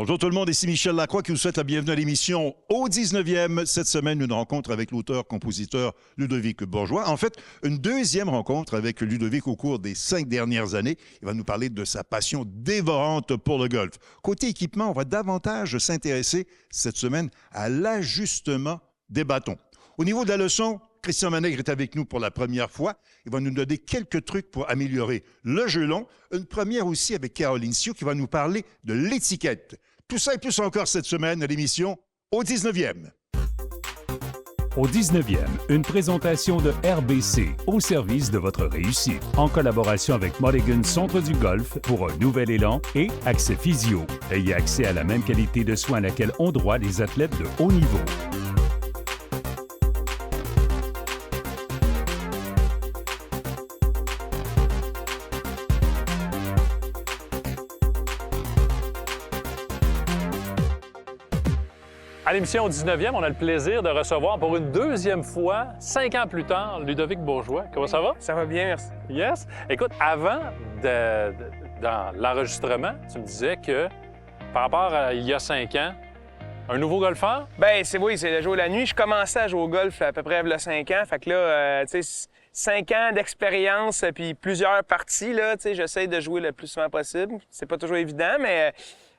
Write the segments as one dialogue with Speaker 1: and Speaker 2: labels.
Speaker 1: Bonjour tout le monde, ici Michel Lacroix qui vous souhaite la bienvenue à l'émission au 19e. Cette semaine, une rencontre avec l'auteur-compositeur Ludovic Bourgeois. En fait, une deuxième rencontre avec Ludovic au cours des 5 dernières années. Il va nous parler de sa passion dévorante pour le golf. Côté équipement, on va davantage s'intéresser cette semaine à l'ajustement des bâtons. Au niveau de la leçon, Christian Manègre est avec nous pour la première fois. Il va nous donner quelques trucs pour améliorer le jeu long. Une première aussi avec Caroline Sio qui va nous parler de l'étiquette. Tout ça et plus encore cette semaine à l'émission au 19e.
Speaker 2: Au 19e, une présentation de RBC au service de votre réussite. En collaboration avec Mulligan Centre du Golf pour un nouvel élan et Accès Physio. Ayez accès à la même qualité de soins à laquelle ont droit les athlètes de haut niveau.
Speaker 3: À l'émission au 19e, on a le plaisir de recevoir pour une deuxième fois, 5 ans plus tard, Ludovic Bourgeois. Comment ça va?
Speaker 4: Ça va bien, merci.
Speaker 3: Yes. Écoute, avant dans l'enregistrement, tu me disais que par rapport à il y a 5 ans, un nouveau golfeur?
Speaker 4: Ben c'est le jour et la nuit. Je commençais à jouer au golf à peu près il y a 5 ans. Fait que là, tu sais, 5 ans d'expérience puis plusieurs parties, là, tu sais, j'essaie de jouer le plus souvent possible. C'est pas toujours évident, mais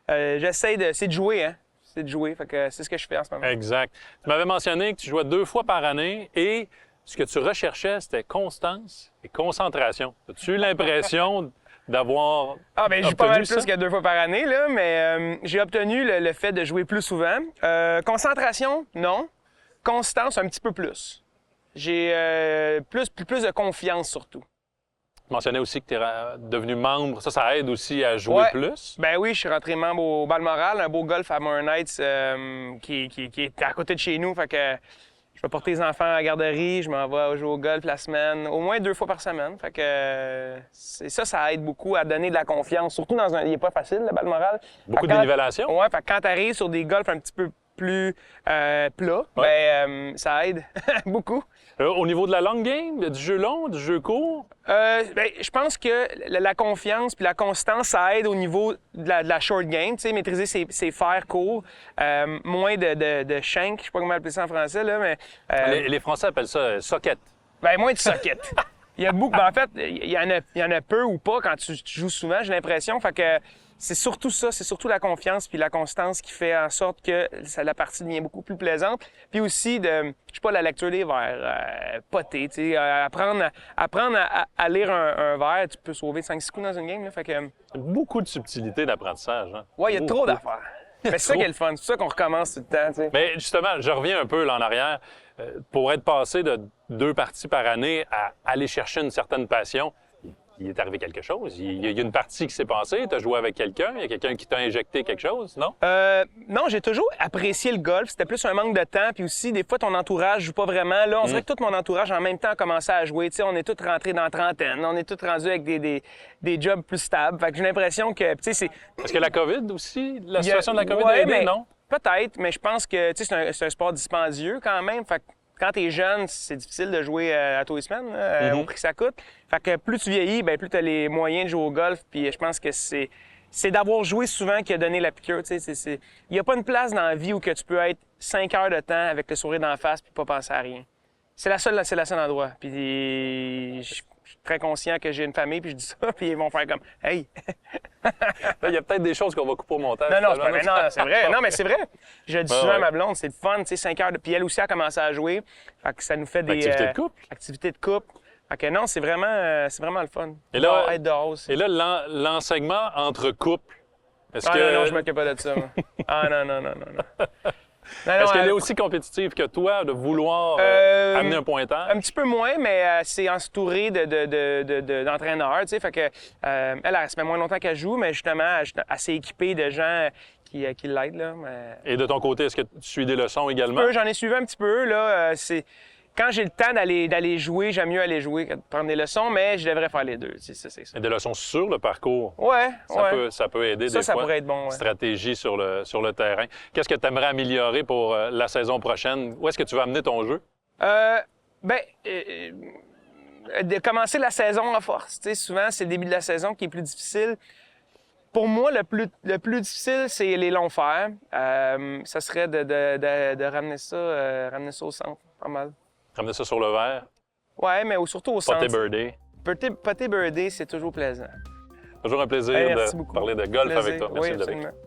Speaker 4: c'est de jouer, hein. C'est de jouer, fait que c'est ce que je fais en ce moment.
Speaker 3: Exact. Tu m'avais mentionné que tu jouais 2 fois par année et ce que tu recherchais, c'était constance et concentration. As-tu eu l'impression d'avoir
Speaker 4: je joue pas mal plus que 2 fois par année, là, mais j'ai obtenu le fait de jouer plus souvent. Concentration, non. Constance, un petit peu plus. J'ai plus de confiance, surtout.
Speaker 3: Tu mentionnais aussi que tu es devenu membre. Ça aide aussi à jouer plus?
Speaker 4: Ben oui, je suis rentré membre au Balmoral, un beau golf à Moore Heights qui est à côté de chez nous. Fait que je vais porter les enfants à la garderie, je m'en vais jouer au golf la semaine, au moins 2 fois par semaine. Fait que ça aide beaucoup à donner de la confiance, surtout dans il n'est pas facile, le Balmoral.
Speaker 3: Beaucoup de dénivellation?
Speaker 4: Ouais, fait que quand tu arrives sur des golfs un petit peu plus plats, ça aide beaucoup.
Speaker 3: Au niveau de la long game, du jeu long, du jeu court?
Speaker 4: Je pense que la confiance puis la constance, ça aide au niveau de la short game, tu sais, maîtriser ses fers courts, moins de shank, je sais pas comment appeler ça en français, là, mais...
Speaker 3: Les Français appellent ça socket.
Speaker 4: Moins de socket. Il y a beaucoup... en fait, il y en a peu ou pas quand tu joues souvent, j'ai l'impression, fait que... C'est surtout ça, c'est surtout la confiance puis la constance qui fait en sorte que la partie devient beaucoup plus plaisante. Puis aussi la lecture des vers, poter, tu sais, apprendre à lire un vers, tu peux sauver 5-6 coups dans une game, là, fait que...
Speaker 3: Beaucoup de subtilité d'apprentissage, hein?
Speaker 4: Ouais, il y a trop d'affaires. Mais c'est ça qui est le fun, c'est ça qu'on recommence tout le temps, tu sais.
Speaker 3: Mais justement, je reviens un peu là en arrière. Pour être passé de 2 parties par année à aller chercher une certaine passion, il est arrivé quelque chose. Il y a une partie qui s'est passée. Tu as joué avec quelqu'un. Il y a quelqu'un qui t'a injecté quelque chose, non?
Speaker 4: Non, j'ai toujours apprécié le golf. C'était plus un manque de temps. Puis aussi, des fois, ton entourage joue pas vraiment. Là, on dirait que tout mon entourage, en même temps, a commencé à jouer. Tu sais, on est tous rentrés dans la trentaine. On est tous rendus avec des jobs plus stables. Fait que j'ai l'impression que, tu sais, c'est...
Speaker 3: Est-ce que la COVID aussi, la situation de la COVID a aidé, non?
Speaker 4: Peut-être, mais je pense que, tu sais, c'est un sport dispendieux quand même. Fait que quand t'es jeune, c'est difficile de jouer à tous les semaines, au prix que ça coûte. Fait que plus tu vieillis, plus tu as les moyens de jouer au golf. Puis je pense que c'est d'avoir joué souvent qui a donné la piqûre. Il n'y a pas une place dans la vie où que tu peux être 5 heures de temps avec le sourire d'en face puis pas penser à rien. C'est le seul endroit. Puis je suis très conscient que j'ai une famille, puis je dis ça, puis ils vont faire comme « Hey! »
Speaker 3: Il y a peut-être des choses qu'on va couper au montage.
Speaker 4: Non, c'est vrai. Non, mais c'est vrai. Je dis souvent à ma blonde, c'est le fun, tu sais, 5 heures. Puis elle aussi a commencé à jouer. Fait que ça nous fait des...
Speaker 3: Activités de couple.
Speaker 4: Activités de couple. Fait que non, c'est vraiment le fun.
Speaker 3: Et là,
Speaker 4: être dehors aussi.
Speaker 3: Et là, l'enseignement entre couples, est-ce
Speaker 4: non, je m'occupe pas de ça. Moi. Non.
Speaker 3: Est-ce qu'elle est aussi compétitive que toi de vouloir amener un pointage?
Speaker 4: Un petit peu moins, mais c'est entouré d'entraîneurs, tu sais, fait que elle ça fait moins longtemps qu'elle joue, mais justement, elle s'est équipée de gens qui l'aident, là.
Speaker 3: Et de ton côté, est-ce que tu suis des leçons également?
Speaker 4: J'en ai suivi un petit peu, là. Quand j'ai le temps d'aller jouer, j'aime mieux aller jouer que de prendre des leçons, mais je devrais faire les deux. C'est ça.
Speaker 3: Et des leçons sur le parcours. Ça peut aider des fois.
Speaker 4: Ça pourrait être bon, ouais.
Speaker 3: Stratégie sur le terrain. Qu'est-ce que tu aimerais améliorer pour la saison prochaine? Où est-ce que tu vas amener ton jeu?
Speaker 4: De commencer la saison en force. Tu sais, souvent, c'est le début de la saison qui est plus difficile. Pour moi, le plus difficile, c'est les longs fers. Ça serait de ramener ça au centre, pas mal.
Speaker 3: Ramener ça sur le verre.
Speaker 4: Ouais, mais surtout au centre.
Speaker 3: Poté birdie.
Speaker 4: Poté birdie, c'est toujours plaisant.
Speaker 3: Toujours un plaisir
Speaker 4: Merci
Speaker 3: de
Speaker 4: beaucoup.
Speaker 3: parler de golf
Speaker 4: Plaisir.
Speaker 3: avec toi. Merci,
Speaker 4: Oui,
Speaker 3: Ludovic.
Speaker 4: absolument.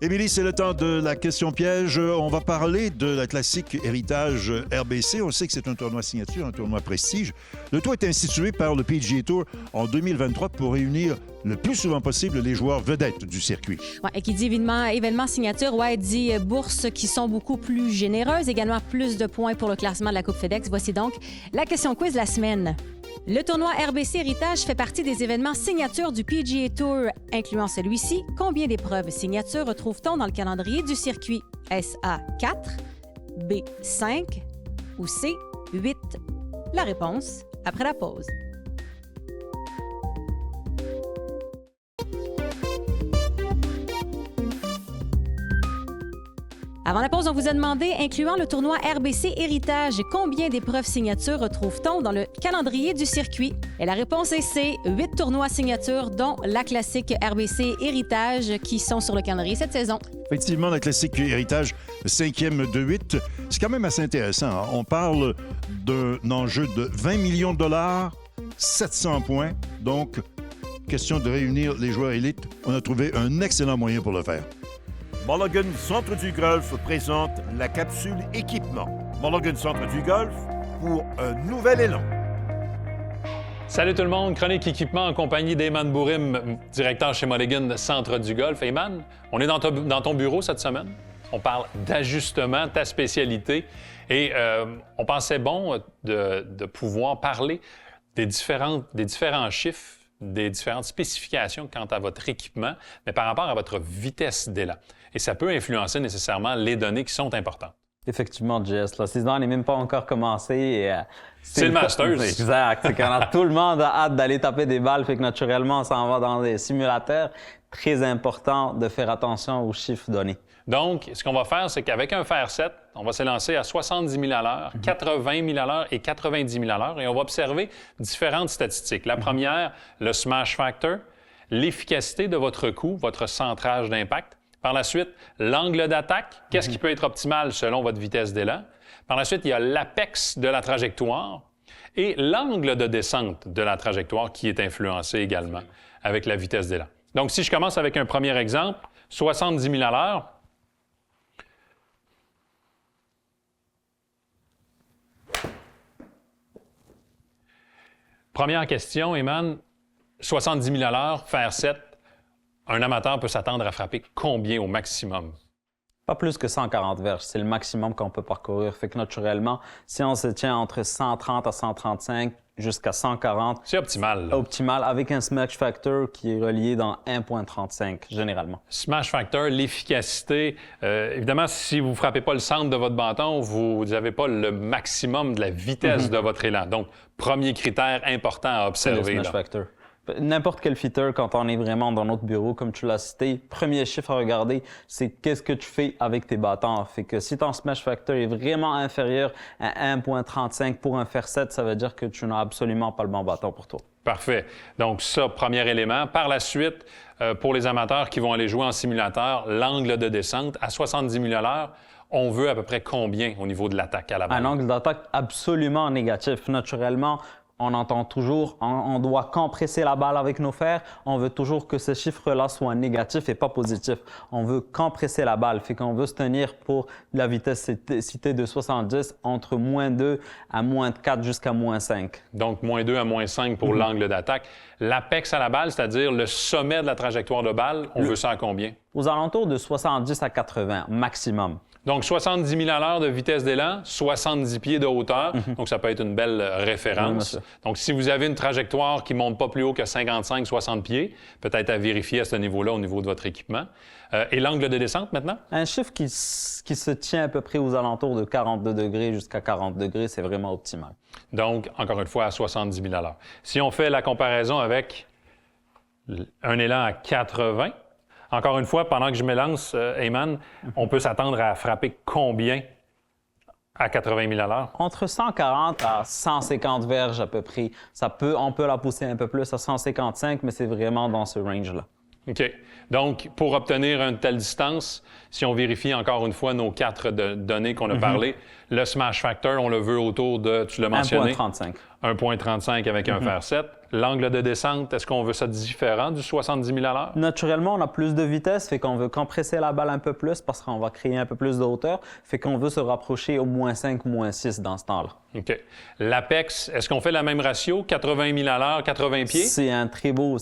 Speaker 1: Émilie, c'est le temps de la question piège. On va parler de la classique héritage RBC. On sait que c'est un tournoi signature, un tournoi prestige. Le tour est institué par le PGA Tour en 2023 pour réunir le plus souvent possible les joueurs vedettes du circuit.
Speaker 5: Ouais, et qui dit événement signature, ouais, dit bourses qui sont beaucoup plus généreuses, également plus de points pour le classement de la Coupe FedEx. Voici donc la question quiz de la semaine. Le tournoi RBC Héritage fait partie des événements signatures du PGA Tour, incluant celui-ci. Combien d'épreuves signatures retrouve-t-on dans le calendrier du circuit? Est-ce A 4, B 5 ou C 8? La réponse après la pause. Avant la pause, on vous a demandé, incluant le tournoi RBC Héritage, combien d'épreuves signatures retrouve-t-on dans le calendrier du circuit? Et la réponse est C, 8 tournois signatures, dont la classique RBC Héritage, qui sont sur le calendrier cette saison.
Speaker 1: Effectivement, la classique héritage, le 5e de 8, c'est quand même assez intéressant, hein? On parle d'un enjeu de 20 millions de dollars, 700 points. Donc, question de réunir les joueurs élites. On a trouvé un excellent moyen pour le faire.
Speaker 6: Mulligan Centre du Golf présente la capsule équipement. Mulligan Centre du Golf pour un nouvel élan.
Speaker 3: Salut tout le monde, chronique équipement en compagnie d'Eyman Bourim, directeur chez Mulligan Centre du Golf. Eyman, on est dans ton bureau cette semaine. On parle d'ajustement, ta spécialité. Et on pensait bon de pouvoir parler des différents chiffres, des différentes spécifications quant à votre équipement, mais par rapport à votre vitesse d'élan. Et ça peut influencer nécessairement les données qui sont importantes.
Speaker 7: Effectivement, Jess, la saison n'est même pas encore commencée. Et,
Speaker 3: c'est le Masters.
Speaker 7: Exact. C'est qu'on a tout le monde a hâte d'aller taper des balles, fait que naturellement, on s'en va dans des simulateurs. Très important de faire attention aux chiffres donnés.
Speaker 3: Donc, ce qu'on va faire, c'est qu'avec un fer 7, on va s'élancer à 70 000 à l'heure, 80 000 à l'heure et 90 000 à l'heure, et on va observer différentes statistiques. La première, le smash factor, l'efficacité de votre coup, votre centrage d'impact. Par la suite, l'angle d'attaque, qu'est-ce qui peut être optimal selon votre vitesse d'élan. Par la suite, il y a l'apex de la trajectoire et l'angle de descente de la trajectoire qui est influencé également avec la vitesse d'élan. Donc, si je commence avec un premier exemple, 70 000 à l'heure, première question, Eyman, 70 000 à l'heure, fer 7, un amateur peut s'attendre à frapper combien au maximum?
Speaker 7: Pas plus que 140 verges, c'est le maximum qu'on peut parcourir. Fait que naturellement, si on se tient entre 130 à 135 jusqu'à 140...
Speaker 3: C'est optimal. Là.
Speaker 7: Optimal, avec un smash factor qui est relié dans 1,35 généralement.
Speaker 3: Smash factor, l'efficacité. Évidemment, si vous ne frappez pas le centre de votre bâton, vous n'avez pas le maximum de la vitesse de votre élan. Donc, premier critère important à observer.
Speaker 7: C'est le smash factor. N'importe quel fitter, quand on est vraiment dans notre bureau, comme tu l'as cité, premier chiffre à regarder, c'est qu'est-ce que tu fais avec tes bâtons. Fait que si ton smash factor est vraiment inférieur à 1,35 pour un fer 7, ça veut dire que tu n'as absolument pas le bon bâton pour toi.
Speaker 3: Parfait. Donc ça, premier élément. Par la suite, pour les amateurs qui vont aller jouer en simulateur, l'angle de descente à 70 000 à l'heure, on veut à peu près combien au niveau de l'attaque à la balle?
Speaker 7: Un angle d'attaque absolument négatif. Naturellement, on entend toujours, on doit compresser la balle avec nos fers. On veut toujours que ce chiffre-là soit négatif et pas positif. On veut compresser la balle, fait qu'on veut se tenir pour la vitesse citée de 70 entre -2 à -4 jusqu'à -5.
Speaker 3: Donc, -2 à -5 pour l'angle d'attaque. L'apex à la balle, c'est-à-dire le sommet de la trajectoire de balle, on veut ça à combien?
Speaker 7: Aux alentours de 70 à 80 maximum.
Speaker 3: Donc, 70 000 à l'heure de vitesse d'élan, 70 pieds de hauteur. Donc, ça peut être une belle référence. Donc, si vous avez une trajectoire qui ne monte pas plus haut que 55-60 pieds, peut-être à vérifier à ce niveau-là, au niveau de votre équipement. Et l'angle de descente, maintenant?
Speaker 7: Un chiffre qui se tient à peu près aux alentours de 42 degrés jusqu'à 40 degrés, c'est vraiment optimal.
Speaker 3: Donc, encore une fois, à 70 000 à l'heure. Si on fait la comparaison avec un élan à 80, encore une fois, pendant que je m'élance, Eyman, on peut s'attendre à frapper combien À 80 000 $?
Speaker 7: Entre 140 à 150 verges à peu près. On peut la pousser un peu plus à 155, mais c'est vraiment dans ce range-là.
Speaker 3: OK. Donc, pour obtenir une telle distance, si on vérifie encore une fois nos 4 données qu'on a parlé, le smash factor, on le veut autour de, tu l'as mentionné,
Speaker 7: 1,35.
Speaker 3: 1,35 avec un fer 7. L'angle de descente, est-ce qu'on veut ça différent du 70 000 $?
Speaker 7: Naturellement, on a plus de vitesse, fait qu'on veut compresser la balle un peu plus parce qu'on va créer un peu plus de hauteur, fait qu'on veut se rapprocher au -5 ou -6 dans ce temps-là.
Speaker 3: OK. L'Apex, est-ce qu'on fait le même ratio, 80 000 $, 80 pieds?
Speaker 7: C'est un très beau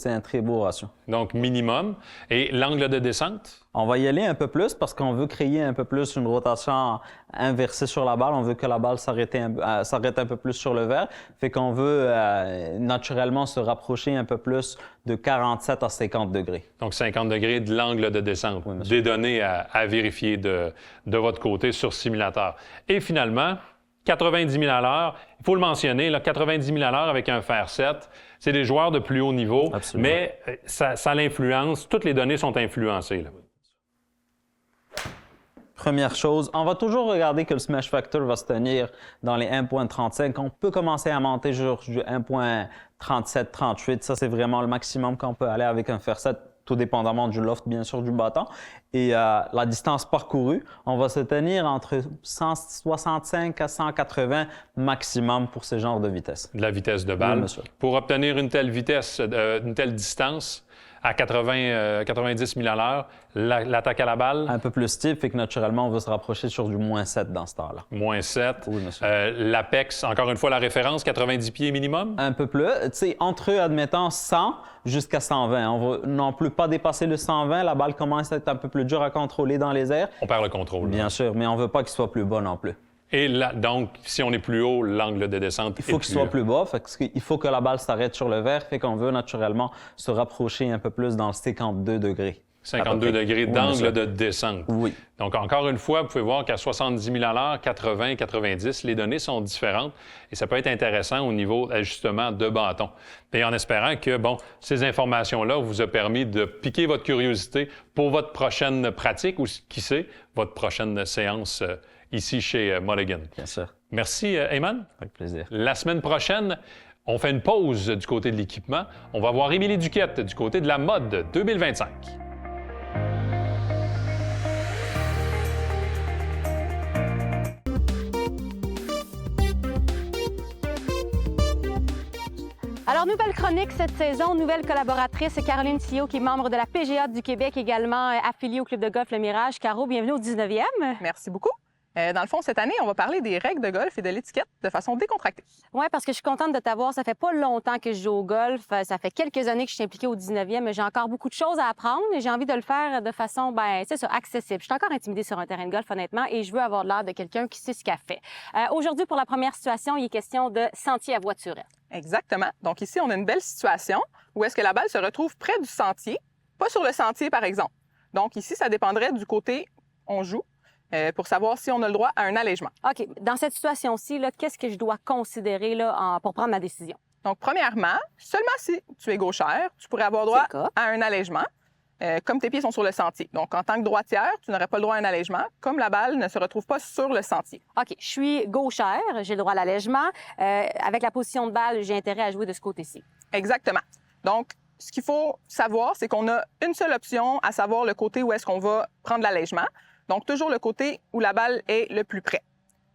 Speaker 7: ratio.
Speaker 3: Donc, minimum. Et l'angle de descente?
Speaker 7: On va y aller un peu plus parce qu'on veut créer un peu plus une rotation inversée sur la balle. On veut que la balle s'arrête un peu plus sur le verre. Fait qu'on veut naturellement se rapprocher un peu plus de 47 à 50 degrés.
Speaker 3: Donc, 50 degrés de l'angle de descente.
Speaker 7: Oui, monsieur.
Speaker 3: Des données à vérifier de votre côté sur simulateur. Et finalement, 90 000 $, il faut le mentionner, là, 90 000 $ avec un fer 7, c'est des joueurs de plus haut niveau,
Speaker 7: Absolument.
Speaker 3: mais ça l'influence, toutes les données sont influencées, là.
Speaker 7: Première chose, on va toujours regarder que le smash factor va se tenir dans les 1,35. On peut commencer à monter sur du 1,37, 38. Ça, c'est vraiment le maximum qu'on peut aller avec un fer 7, tout dépendamment du loft, bien sûr, du bâton. Et la distance parcourue, on va se tenir entre 165 à 180 maximum pour ce genre de vitesse.
Speaker 3: De la vitesse de balle.
Speaker 7: Oui, monsieur.
Speaker 3: Pour obtenir une telle vitesse, une telle distance, à 90 000 $ l'attaque à la balle,
Speaker 7: Un peu plus steep, fait que naturellement, on va se rapprocher sur du -7 dans ce temps-là.
Speaker 3: -7.
Speaker 7: Oui, monsieur.
Speaker 3: L'Apex, encore une fois, la référence, 90 pieds minimum.
Speaker 7: Un peu plus. Tu sais, entre, admettons, 100 jusqu'à 120. On va non plus pas dépasser le 120. La balle commence à être un peu plus dure à contrôler dans les airs.
Speaker 3: On perd le contrôle.
Speaker 7: Bien sûr, mais on veut pas qu'il soit plus bas non plus.
Speaker 3: Et là, donc, si on est plus haut, l'angle de descente
Speaker 7: Il faut qu'il soit plus bas, fait que il faut que la balle s'arrête sur le verre, fait qu'on veut naturellement se rapprocher un peu plus dans le 52 degrés.
Speaker 3: 52 degrés
Speaker 7: Oui,
Speaker 3: d'angle
Speaker 7: monsieur.
Speaker 3: de descente.
Speaker 7: Oui.
Speaker 3: Donc, encore une fois, vous pouvez voir qu'à 70 000 $, 80, 90, les données sont différentes et ça peut être intéressant au niveau d'ajustement de bâton. Et en espérant que, bon, ces informations-là vous ont permis de piquer votre curiosité pour votre prochaine pratique ou, qui sait, votre prochaine séance ici chez Mulligan.
Speaker 7: Bien sûr.
Speaker 3: Merci, Eamon.
Speaker 7: Avec plaisir.
Speaker 3: La semaine prochaine, on fait une pause du côté de l'équipement. On va voir Émilie Duquette du côté de la mode 2025.
Speaker 5: Alors, nouvelle chronique cette saison, nouvelle collaboratrice, Caroline Thillot, qui est membre de la PGA du Québec, également affiliée au club de golf Le Mirage. Caro, bienvenue au 19e.
Speaker 8: Merci beaucoup. Dans le fond, cette année, on va parler des règles de golf et de l'étiquette de façon décontractée.
Speaker 5: Oui, parce que je suis contente de t'avoir. Ça fait pas longtemps que je joue au golf. Ça fait quelques années que je suis impliquée au 19e, mais j'ai encore beaucoup de choses à apprendre et j'ai envie de le faire de façon, c'est ça, accessible. Je suis encore intimidée sur un terrain de golf, honnêtement, et je veux avoir l'air de quelqu'un qui sait ce qu'elle fait. Aujourd'hui, pour la première situation, il est question de sentier à voiturette.
Speaker 8: Exactement. Donc ici, on a une belle situation où est-ce que la balle se retrouve près du sentier, pas sur le sentier, par exemple. Donc ici, ça dépendrait du côté on joue pour savoir si on a le droit à un allègement.
Speaker 5: OK. Dans cette situation-ci, là, qu'est-ce que je dois considérer là, pour prendre ma décision?
Speaker 8: Donc, premièrement, seulement si tu es gauchère, tu pourrais avoir droit
Speaker 5: C'est le cas.
Speaker 8: à un allègement, comme tes pieds sont sur le sentier. Donc, en tant que droitière, tu n'aurais pas le droit à un allègement, comme la balle ne se retrouve pas sur le sentier.
Speaker 5: OK. Je suis gauchère, j'ai le droit à l'allègement. Avec la position de balle, j'ai intérêt à jouer de ce côté-ci.
Speaker 8: Exactement. Donc, ce qu'il faut savoir, c'est qu'on a une seule option, à savoir le côté où est-ce qu'on va prendre l'allègement. Donc, toujours le côté où la balle est le plus près.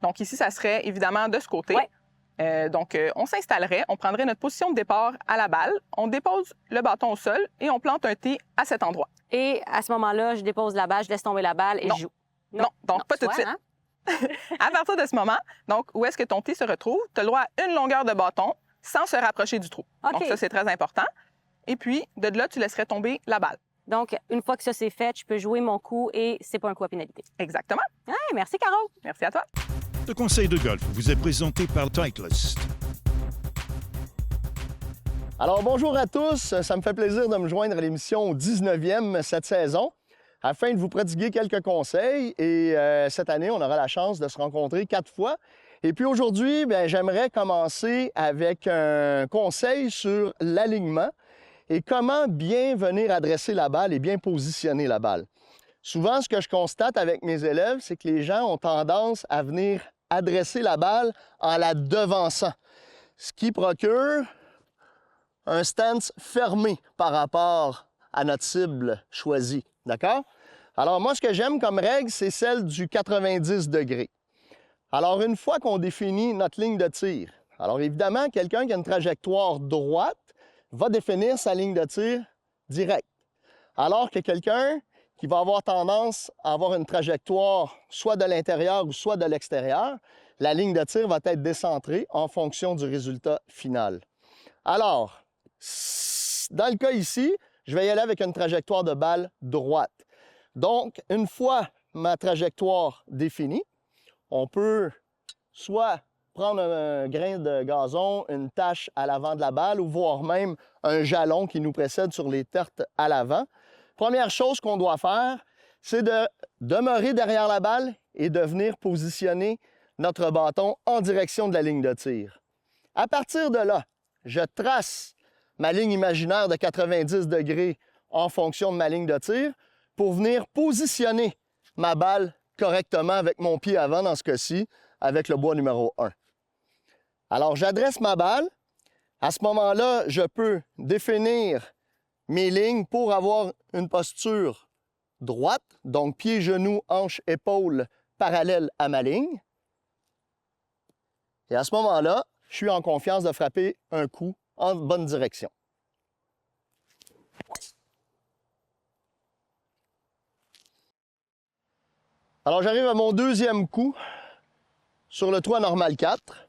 Speaker 8: Donc, ici, ça serait évidemment de ce côté.
Speaker 5: Ouais.
Speaker 8: Donc, on s'installerait, on prendrait notre position de départ à la balle, on dépose le bâton au sol et on plante un tee à cet endroit.
Speaker 5: Et à ce moment-là, je dépose la balle, je laisse tomber la balle et
Speaker 8: Non.
Speaker 5: je joue.
Speaker 8: Non, donc pas tout de
Speaker 5: soit,
Speaker 8: suite.
Speaker 5: hein?
Speaker 8: À partir de ce moment, donc, où est-ce que ton tee se retrouve, tu as le droit à une longueur de bâton sans se rapprocher du trou.
Speaker 5: OK.
Speaker 8: Donc, ça, c'est très important. Et puis, de là, tu laisserais tomber la balle.
Speaker 5: Donc, une fois que ça c'est fait, je peux jouer mon coup et c'est pas un coup à pénalité.
Speaker 8: Exactement.
Speaker 5: Ouais, merci, Caro.
Speaker 8: Merci à toi.
Speaker 1: Ce conseil de golf vous est présenté par Titleist.
Speaker 9: Alors, bonjour à tous. Ça me fait plaisir de me joindre à l'émission 19e cette saison afin de vous prodiguer quelques conseils. Et cette année, on aura la chance de se rencontrer 4 fois. Et puis aujourd'hui, j'aimerais commencer avec un conseil sur l'alignement et comment bien venir adresser la balle et bien positionner la balle. Souvent, ce que je constate avec mes élèves, c'est que les gens ont tendance à venir adresser la balle en la devançant, ce qui procure un stance fermé par rapport à notre cible choisie. D'accord? Alors moi, ce que j'aime comme règle, c'est celle du 90 degrés. Alors une fois qu'on définit notre ligne de tir, alors évidemment, quelqu'un qui a une trajectoire droite va définir sa ligne de tir directe. Alors que quelqu'un qui va avoir tendance à avoir une trajectoire soit de l'intérieur ou soit de l'extérieur, la ligne de tir va être décentrée en fonction du résultat final. Alors, dans le cas ici, je vais y aller avec une trajectoire de balle droite. Donc, une fois ma trajectoire définie, on peut soit prendre un grain de gazon, une tache à l'avant de la balle ou voire même un jalon qui nous précède sur les tertres à l'avant. Première chose qu'on doit faire, c'est de demeurer derrière la balle et de venir positionner notre bâton en direction de la ligne de tir. À partir de là, je trace ma ligne imaginaire de 90 degrés en fonction de ma ligne de tir pour venir positionner ma balle correctement avec mon pied avant, dans ce cas-ci, avec le bois numéro 1. Alors, j'adresse ma balle. À ce moment-là, je peux définir mes lignes pour avoir une posture droite, donc pied, genou, hanche, épaule parallèle à ma ligne. Et à ce moment-là, je suis en confiance de frapper un coup en bonne direction. Alors, j'arrive à mon deuxième coup sur le 3 normal 4,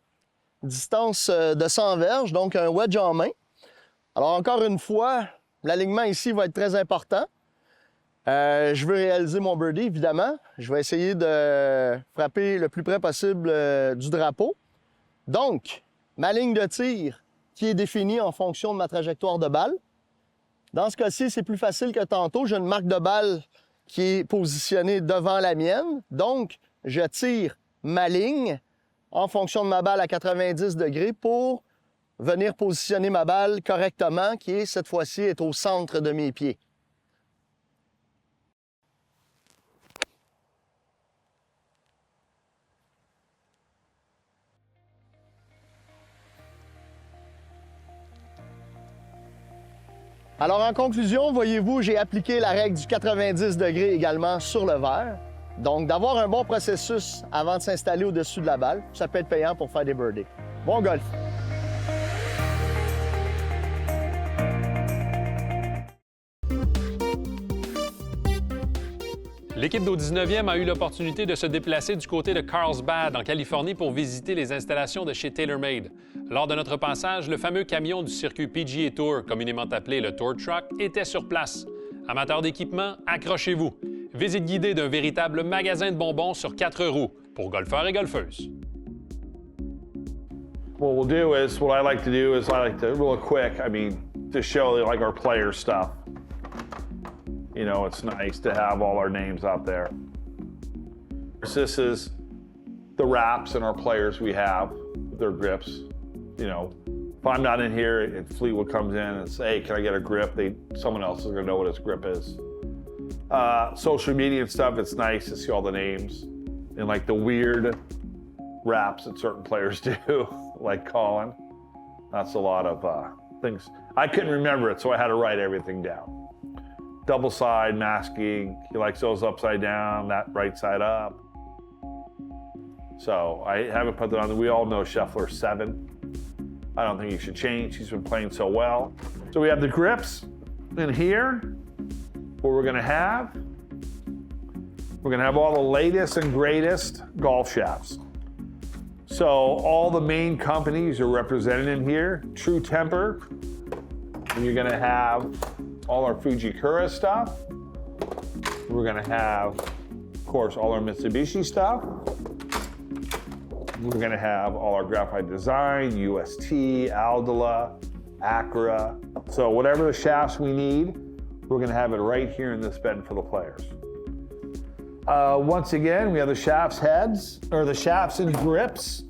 Speaker 9: distance de 100 verges, donc un wedge en main. Alors, encore une fois, l'alignement ici va être très important. Je veux réaliser mon birdie, évidemment. Je vais essayer de frapper le plus près possible du drapeau. Donc, ma ligne de tir qui est définie en fonction de ma trajectoire de balle. Dans ce cas-ci, c'est plus facile que tantôt. J'ai une marque de balle qui est positionnée devant la mienne. Donc, je tire ma ligne en fonction de ma balle à 90 degrés pour venir positionner ma balle correctement, qui est, cette fois-ci, est au centre de mes pieds. Alors, en conclusion, voyez-vous, j'ai appliqué la règle du 90 degrés également sur le verre. Donc, d'avoir un bon processus avant de s'installer au-dessus de la balle, ça peut être payant pour faire des birdies. Bon golf!
Speaker 3: L'équipe d'au 19e a eu l'opportunité de se déplacer du côté de Carlsbad, en Californie, pour visiter les installations de chez TaylorMade. Lors de notre passage, le fameux camion du circuit PGA Tour, communément appelé le Tour Truck, était sur place. Amateurs d'équipement, accrochez-vous. Visite guidée d'un véritable magasin de bonbons sur 4 roues pour golfeurs et golfeuses.
Speaker 10: What we'll do is, what I like to do is I like to, real quick, to show like our player stuff. You know, it's nice to have all our names out there. This is the wraps and our players we have, their grips. You know, if I'm not in here and Fleetwood comes in and says, hey, can I get a grip? Someone else is gonna know what his grip is. Social media and stuff, it's nice to see all the names and like the weird wraps that certain players do, like Colin. That's a lot of things. I couldn't remember it, so I had to write everything down. Double side masking, he likes those upside down, that right side up. So I haven't put that on. We all know Scheffler 7. I don't think he should change. He's been playing so well. So we have the grips in here. What we're gonna have all the latest and greatest golf shafts. So all the main companies are represented in here. True Temper. And you're gonna have all our Fujikura stuff. We're gonna have, of course, all our Mitsubishi stuff. We're gonna have all our Graphite Design, UST, Aldila, Acura. So whatever the shafts we need, we're gonna have it right here in this bed for the players. Once again, we have the shafts heads, or the shafts and grips.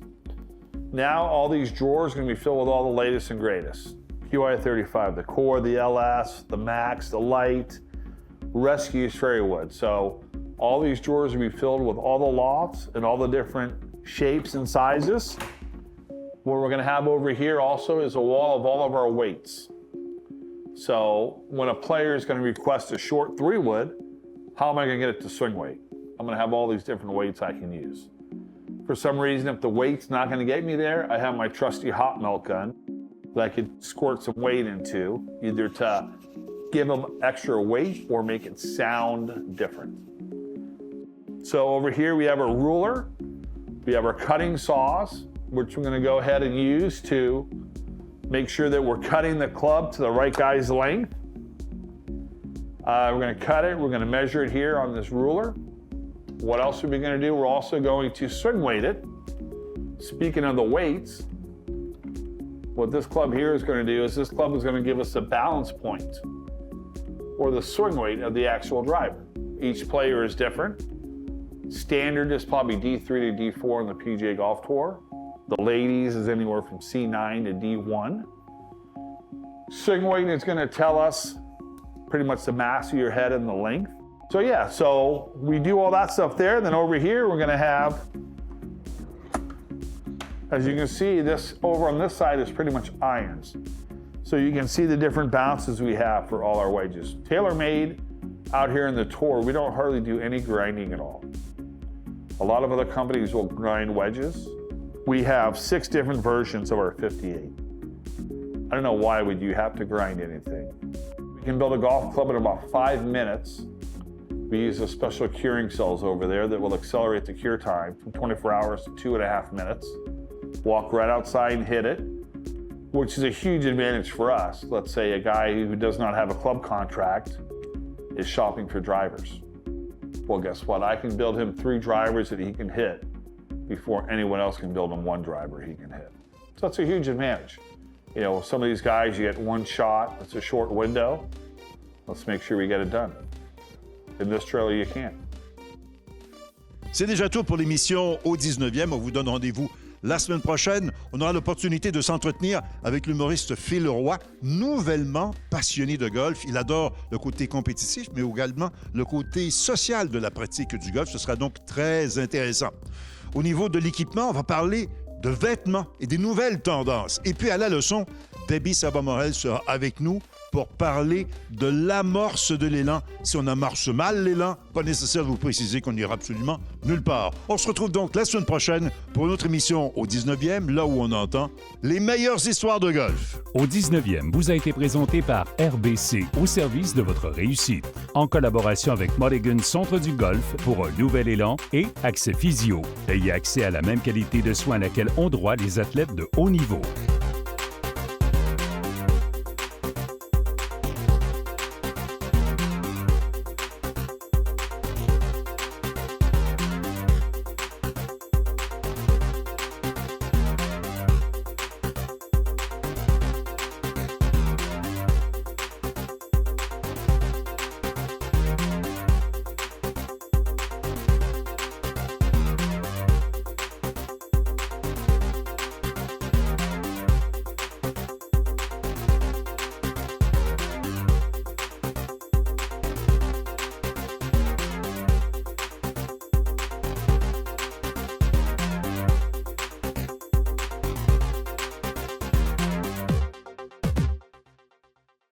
Speaker 10: Now all these drawers are gonna be filled with all the latest and greatest. QI 35, the Core, the LS, the Max, the Light, Rescue Fairywood. So all these drawers will be filled with all the lofts and all the different shapes and sizes. What we're going to have over here also is a wall of all of our weights. So when a player is going to request a short 3-wood, how am I going to get it to swing weight? I'm going to have all these different weights I can use. For some reason, if the weight's not going to get me there, I have my trusty hot melt gun that I could squirt some weight into, either to give them extra weight or make it sound different. So over here we have a ruler, we have our cutting saws, which we're going to go ahead and use to make sure that we're cutting the club to the right guy's length. We're going to cut it, we're going to measure it here on this ruler. What else are we going to do? We're also going to swing weight it. Speaking of the weights, what this club here is going to do is this club is going to give us a balance point or the swing weight of the actual driver. Each player is different. Standard is probably D3 to D4 in the PGA Golf Tour. The ladies is anywhere from C9 to D1. Swing weight is going to tell us pretty much the mass of your head and the length. So yeah, so we do all that stuff there. Then over here, we're going to have, as you can see, this over on this side is pretty much irons. So you can see the different bounces we have for all our wedges. TaylorMade out here in the tour, we don't hardly do any grinding at all. A lot of other companies will grind wedges. We have 6 different versions of our 58. I don't know why would you have to grind anything. We can build a golf club in about 5 minutes. We use the special curing cells over there that will accelerate the cure time from 24 hours to 2.5 minutes. Walk right outside and hit it, which is a huge advantage for us. Let's say a guy who does not have a club contract is shopping for drivers. Well, guess what? I can build him 3 drivers that he can hit before anyone else can build him 1 driver he can hit. So it's a huge advantage. You know, some of these guys, you get 1 shot, it's a short window. Let's make sure we get it done. In this trailer, you can.
Speaker 1: C'est déjà tout pour l'émission au 19e. On vous donne rendez-vous la semaine prochaine. On aura l'opportunité de s'entretenir avec l'humoriste Phil Roy, nouvellement passionné de golf. Il adore le côté compétitif, mais également le côté social de la pratique du golf. Ce sera donc très intéressant. Au niveau de l'équipement, on va parler de vêtements et des nouvelles tendances. Et puis à la leçon, Debbie Saba-Morel sera avec nous pour parler de l'amorce de l'élan. Si on amorce mal l'élan, pas nécessaire de vous préciser qu'on n'ira absolument nulle part. On se retrouve donc la semaine prochaine pour une autre émission au 19e, là où on entend les meilleures histoires de golf.
Speaker 2: Au 19e vous a été présenté par RBC, au service de votre réussite. En collaboration avec Mulligan Centre du Golf pour un nouvel élan et Accès Physio. Ayez accès à la même qualité de soins à laquelle ont droit les athlètes de haut niveau.